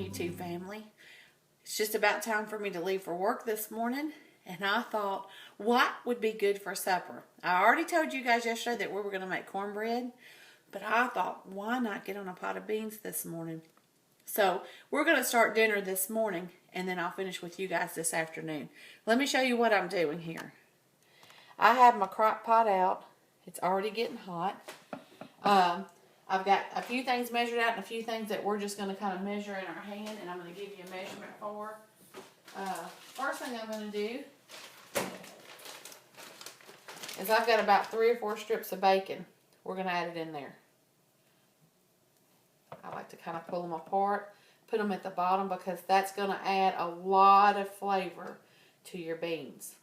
YouTube family. It's just about time for me to leave for work this morning, and I thought, what would be good for supper? I already told you guys yesterday that we were going to make cornbread, but I thought, why not get on a pot of beans this morning? So we're going to start dinner this morning, and then I'll finish with you guys this afternoon. Let me show you what I'm doing here. I have my crock pot out. It's already getting hot. I've got a few things measured out and a few things that we're just going to kind of measure in our hand, and I'm going to give you a measurement for. First thing I'm going to do is I've got about 3 or 4 strips of bacon. We're going to add it in there. I like to kind of pull them apart, put them at the bottom, because that's going to add a lot of flavor to your beans.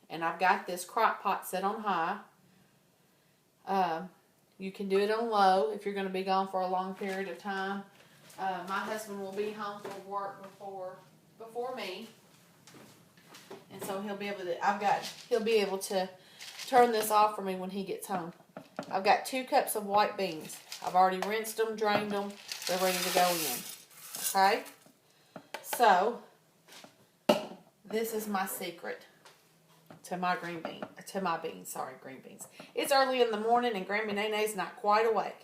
And I've got this crock pot set on high. You can do it on low if you're going to be gone for a long period of time. My husband will be home from work before me, and so he'll be able to turn this off for me when he gets home. I've got 2 cups of white beans. I've already rinsed them, drained them. They're ready to go in. Okay? So this is my secret to my green beans. It's early in the morning and Grammy Nene's not quite awake.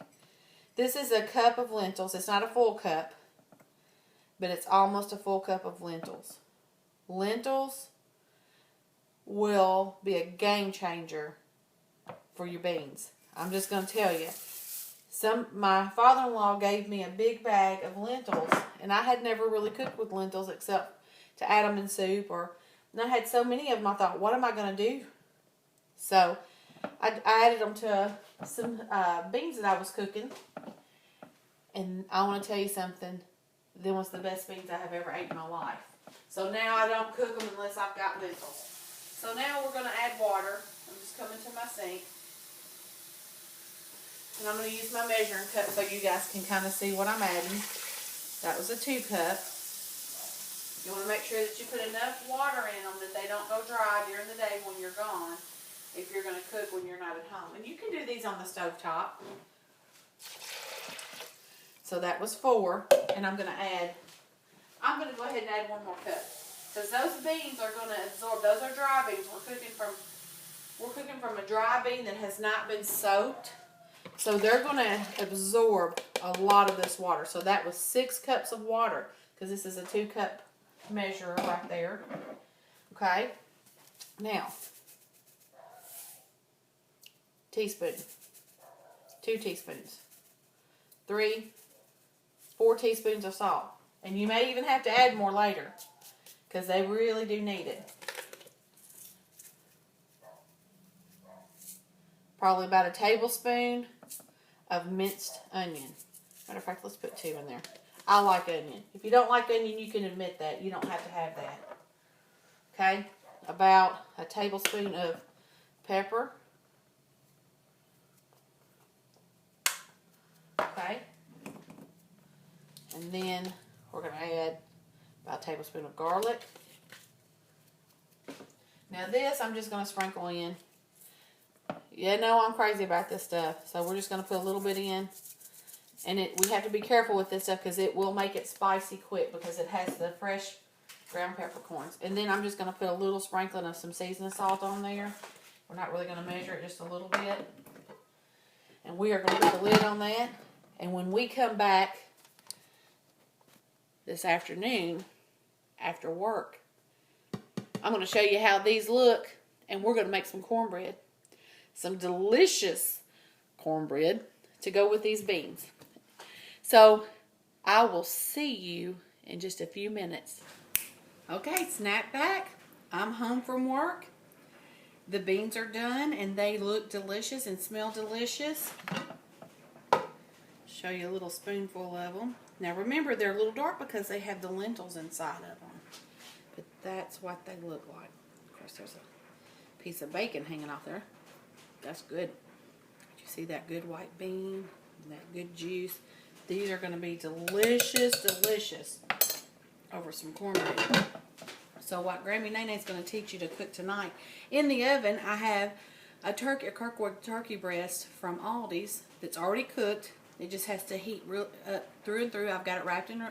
This is a cup of lentils. It's not a full cup, but it's almost a full cup of lentils. Lentils will be a game changer for your beans. I'm just going to tell you. My father-in-law gave me a big bag of lentils, and I had never really cooked with lentils except to add them in soup, and I had so many of them, I thought, what am I going to do? So I added them to some beans that I was cooking, and I want to tell you something. Them was the best beans I have ever ate in my life. So now I don't cook them unless I've got lentils. So now we're going to add water. I'm just coming to my sink. And I'm going to use my measuring cup so you guys can kind of see what I'm adding. That was a 2 cup. You want to make sure that you put enough water in them that they don't go dry during the day when you're gone, if you're going to cook when you're not at home. And you can do these on the stove top. So that was 4, and I'm going to go ahead and add 1 more cup. Because those beans are going to absorb, those are dry beans. We're cooking from a dry bean that has not been soaked. So they're going to absorb a lot of this water. So that was 6 cups of water, because this is a 2 cup measure right there. Okay. Now, teaspoon, 2 teaspoons, 3, 4 teaspoons of salt. And you may even have to add more later, because they really do need it. Probably about a tablespoon of minced onion. Matter of fact, let's put 2 in there. I like onion. If you don't like onion, you can admit that. You don't have to have that. Okay? About a tablespoon of pepper. Okay? And then we're going to add about a tablespoon of garlic. Now this I'm just going to sprinkle in. You know I'm crazy about this stuff, so we're just going to put a little bit in. And we have to be careful with this stuff because it will make it spicy quick because it has the fresh ground peppercorns. And then I'm just going to put a little sprinkling of some seasoning salt on there. We're not really going to measure it, just a little bit. And we are going to put the lid on that. And when we come back this afternoon after work, I'm going to show you how these look, and we're going to make some cornbread. Some delicious cornbread to go with these beans. So, I will see you in just a few minutes. Okay, snap back. I'm home from work. The beans are done, and they look delicious and smell delicious. Show you a little spoonful of them. Now, remember, they're a little dark because they have the lentils inside of them. But that's what they look like. Of course, there's a piece of bacon hanging off there. That's good. You see that good white bean and that good juice? These are going to be delicious, delicious over some cornbread. So what Grammy Nene's going to teach you to cook tonight. In the oven, I have a Kirkwood turkey breast from Aldi's that's already cooked. It just has to heat real through and through. I've got it wrapped in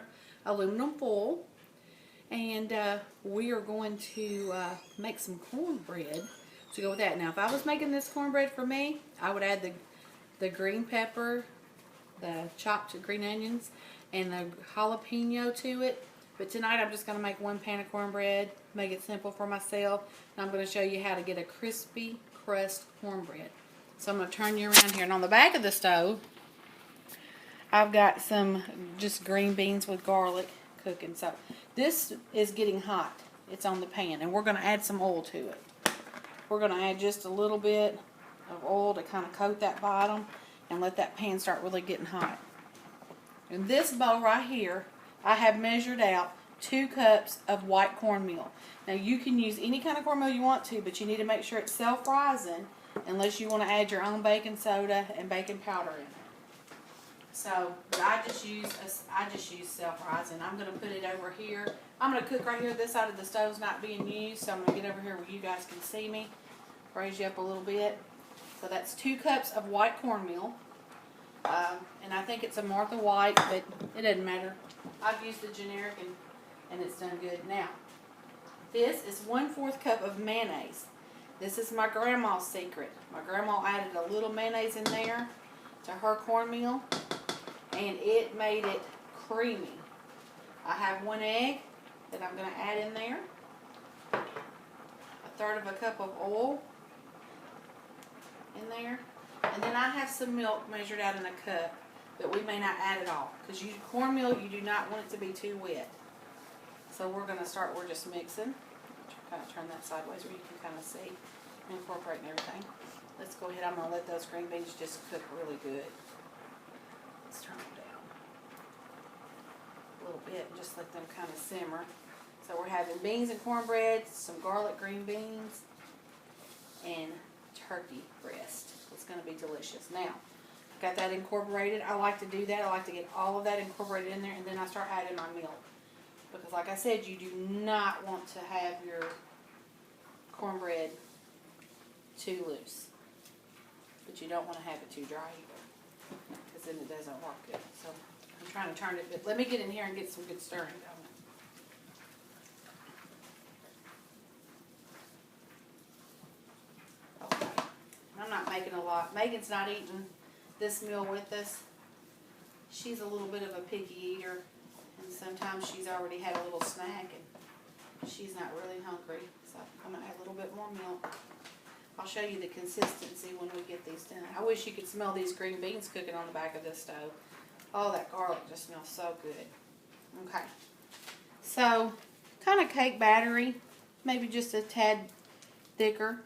aluminum foil. And we are going to make some cornbread to go with that. Now, if I was making this cornbread for me, I would add the green pepper, the chopped green onions, and the jalapeno to it. But tonight I'm just going to make one pan of cornbread, make it simple for myself. And I'm going to show you how to get a crispy crust cornbread. So I'm going to turn you around here. And on the back of the stove, I've got some just green beans with garlic cooking. So this is getting hot. It's on the pan. And we're going to add some oil to it. We're going to add just a little bit of oil to kind of coat that bottom and let that pan start really getting hot. In this bowl right here, I have measured out 2 cups of white cornmeal. Now you can use any kind of cornmeal you want to, but you need to make sure it's self-rising unless you want to add your own baking soda and baking powder in it. So I just use self-rising. I'm going to put it over here. I'm going to cook right here. This side of the stove's not being used, so I'm going to get over here where you guys can see me. Raise you up a little bit. So that's 2 cups of white cornmeal. And I think it's a Martha White, but it doesn't matter. I've used the generic and it's done good. Now, this is 1/4 cup of mayonnaise. This is my grandma's secret. My grandma added a little mayonnaise in there to her cornmeal, and it made it creamy. I have 1 egg that I'm going to add in there. 1/3 cup of oil in there. And then I have some milk measured out in a cup, but we may not add it all. Because cornmeal, you do not want it to be too wet. So we're going to start, we're just mixing. Kind of turn that sideways where you can kind of see and incorporate everything. Let's go ahead, I'm going to let those green beans just cook really good. Let's turn them down a little bit and just let them kind of simmer. So we're having beans and cornbread, some garlic green beans, and turkey breast. It's going to be delicious. Now, I've got that incorporated. I like to do that. I like to get all of that incorporated in there, and then I start adding my milk. Because like I said, you do not want to have your cornbread too loose. But you don't want to have it too dry either. Because then it doesn't work good. So I'm trying to turn it, but let me get in here and get some good stirring going. Okay. I'm not making a lot. Megan's not eating this meal with us. She's a little bit of a picky eater. And sometimes she's already had a little snack and she's not really hungry. So I'm going to add a little bit more milk. I'll show you the consistency when we get these done. I wish you could smell these green beans cooking on the back of this stove. Oh, that garlic just smells so good. Okay. So, kind of cake battery. Maybe just a tad thicker.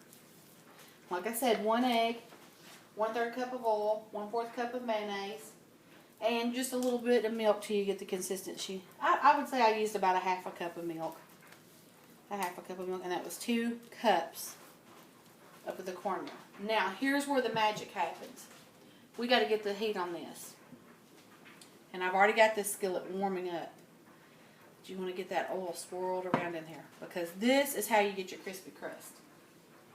Like I said, 1 egg, 1/3 cup of oil, 1/4 cup of mayonnaise, and just a little bit of milk till you get the consistency. I would say I used about 1/2 cup of milk. 1/2 cup of milk, and that was 2 cups of the cornmeal. Now, here's where the magic happens. We got to get the heat on this. And I've already got this skillet warming up. But you want to get that oil swirled around in here, because this is how you get your crispy crust.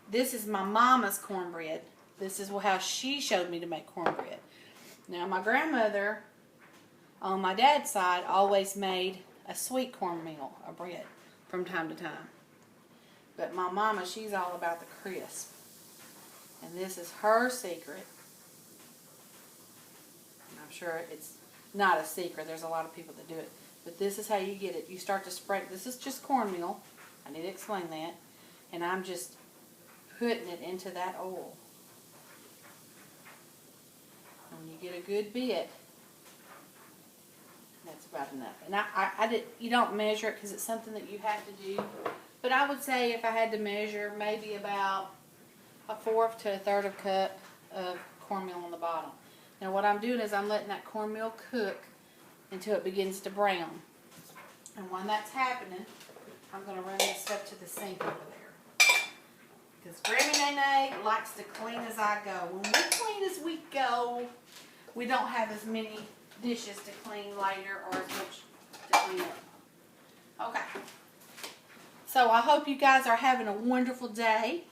This is my mama's cornbread. This is how she showed me to make cornbread. Now, my grandmother, on my dad's side, always made a sweet cornmeal, a bread, from time to time. But my mama, she's all about the crisp. And this is her secret. And I'm sure it's not a secret. There's a lot of people that do it. But this is how you get it. You start to spread. This is just cornmeal. I need to explain that. And I'm just putting it into that oil. And you get a good bit. That's about enough. And you don't measure it because it's something that you have to do. But I would say if I had to measure, maybe about 1/4 to 1/3 cup of cornmeal on the bottom. Now what I'm doing is I'm letting that cornmeal cook until it begins to brown. And when that's happening, I'm going to run this up to the sink over there. Because Grammy Nene likes to clean as I go. When we clean as we go, we don't have as many dishes to clean later or as much to clean up. Okay. So I hope you guys are having a wonderful day.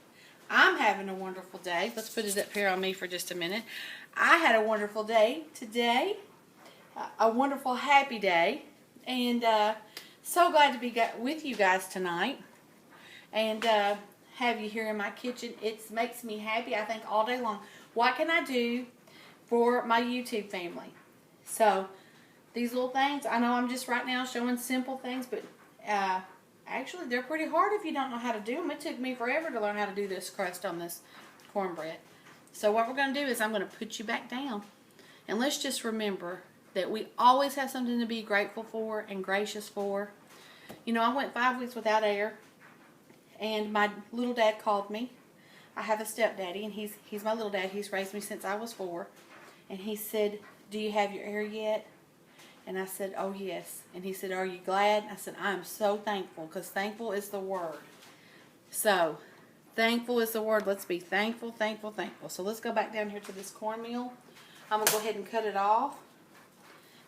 I'm having a wonderful day. Let's put it up here on me for just a minute. I had a wonderful day today. A wonderful, happy day. and so glad to be with you guys tonight, and have you here in my kitchen. It makes me happy, I think, all day long. What can I do for my YouTube family? So these little things, I know I'm just right now showing simple things, but actually they're pretty hard if you don't know how to do them. It took me forever to learn how to do this crust on this cornbread. So what we're going to do is I'm going to put you back down, and let's just remember that we always have something to be grateful for and gracious for. You know, I went 5 weeks without air, and my little dad called me. I have a stepdaddy, and he's my little dad. He's raised me since I was 4. And he said, "Do you have your air yet?" And I said, "Oh, yes." And he said, "Are you glad?" I said, "I'm so thankful," because thankful is the word. So, thankful is the word. Let's be thankful, thankful, thankful. So let's go back down here to this cornmeal. I'm going to go ahead and cut it off.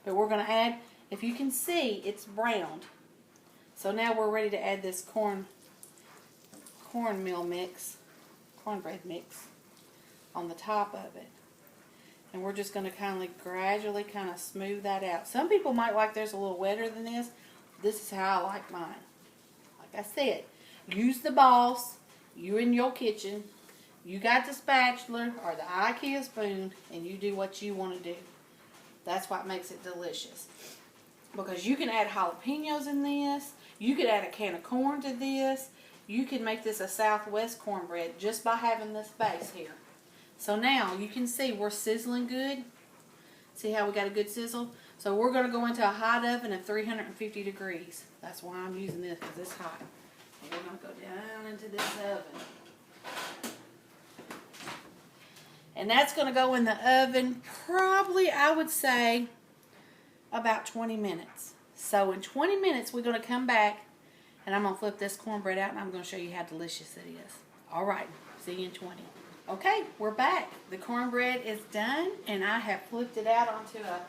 But we're going to add, if you can see, it's browned. So now we're ready to add this cornmeal mix, cornbread mix on the top of it. And we're just going to gradually kind of smooth that out. Some people might like theirs a little wetter than this. This is how I like mine. Like I said, use the boss. You're in your kitchen. You got the spatula or the IKEA spoon, and you do what you want to do. That's what makes it delicious. Because you can add jalapenos in this. You could add a can of corn to this. You can make this a Southwest cornbread just by having this base here. So now you can see we're sizzling good. See how we got a good sizzle? So we're going to go into a hot oven of 350 degrees. That's why I'm using this, because it's hot. And we're going to go down into this oven. And that's going to go in the oven probably, I would say, about 20 minutes. So in 20 minutes, we're going to come back, and I'm going to flip this cornbread out, and I'm going to show you how delicious it is. All right, see you in 20. Okay, we're back. The cornbread is done, and I have flipped it out onto a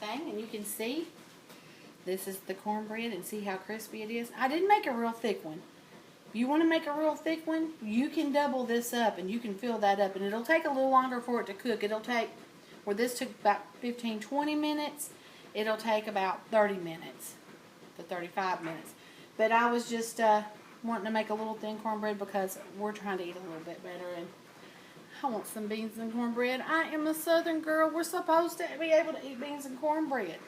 thing, and you can see this is the cornbread, and see how crispy it is. I didn't make a real thick one. If you want to make a real thick one, you can double this up, and you can fill that up, and it'll take a little longer for it to cook. It'll take, where this took about 15-20 minutes, it'll take about 30 minutes to 35 minutes. But I was just wanting to make a little thin cornbread because we're trying to eat a little bit better, and I want some beans and cornbread. I am a Southern girl. We're supposed to be able to eat beans and cornbread.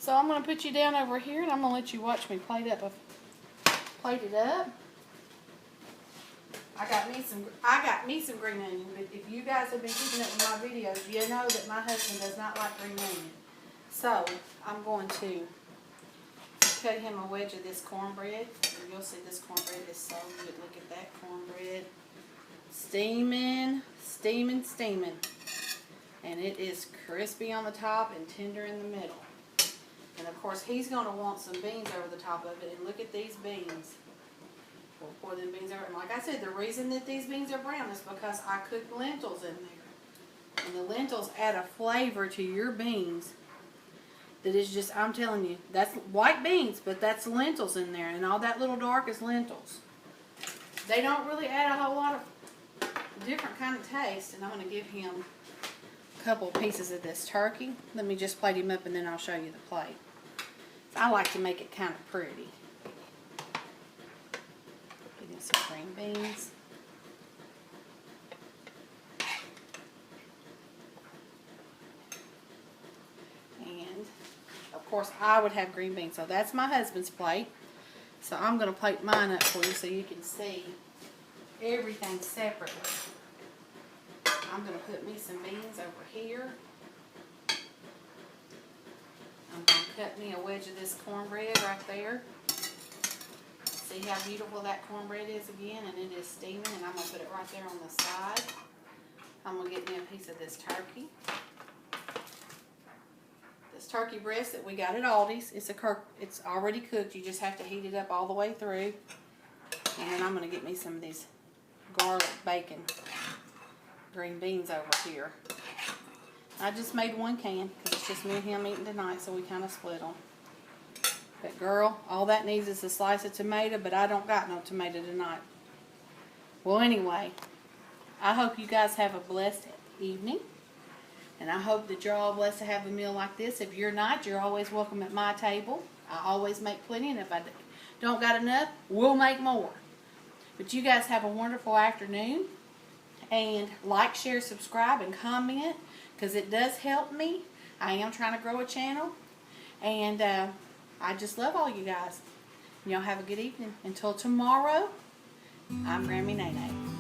So I'm going to put you down over here, and I'm going to let you watch me plate it up. I got me some green onion, but if you guys have been keeping up with my videos, you know that my husband does not like green onion. So I'm going to cut him a wedge of this cornbread. And you'll see this cornbread is so good. Look at that cornbread. Steaming, steaming, steaming. And it is crispy on the top and tender in the middle. And of course he's going to want some beans over the top of it. And look at these beans. We'll pour them beans over. And like I said, the reason that these beans are brown is because I cooked lentils in there. And the lentils add a flavor to your beans that is just, I'm telling you, that's white beans, but that's lentils in there. And all that little dark is lentils. They don't really add a whole lot of different kind of taste. And I'm going to give him a couple of pieces of this turkey. Let me just plate him up, and then I'll show you the plate. I like to make it kind of pretty. Getting some green beans. And of course I would have green beans. So that's my husband's plate. So I'm going to plate mine up for you so you can see everything separately. I'm going to put me some beans over here. I'm going to cut me a wedge of this cornbread right there. See how beautiful that cornbread is again, and it is steaming, and I'm going to put it right there on the side. I'm going to get me a piece of this turkey. This turkey breast that we got at Aldi's, it's already cooked. You just have to heat it up all the way through. And then I'm going to get me some of these garlic bacon green beans over here. I just made 1 can because it's just me and him eating tonight, so we kind of split them. But girl, all that needs is a slice of tomato, but I don't got no tomato tonight. Well, anyway, I hope you guys have a blessed evening, And I hope that you're all blessed to have a meal like this. If you're not, you're always welcome at my table. I always make plenty, and if I don't got enough, we'll make more. But you guys have a wonderful afternoon. And like, share, subscribe, and comment, because it does help me. I am trying to grow a channel. And I just love all you guys. Y'all have a good evening. Until tomorrow, I'm Grammy Nene.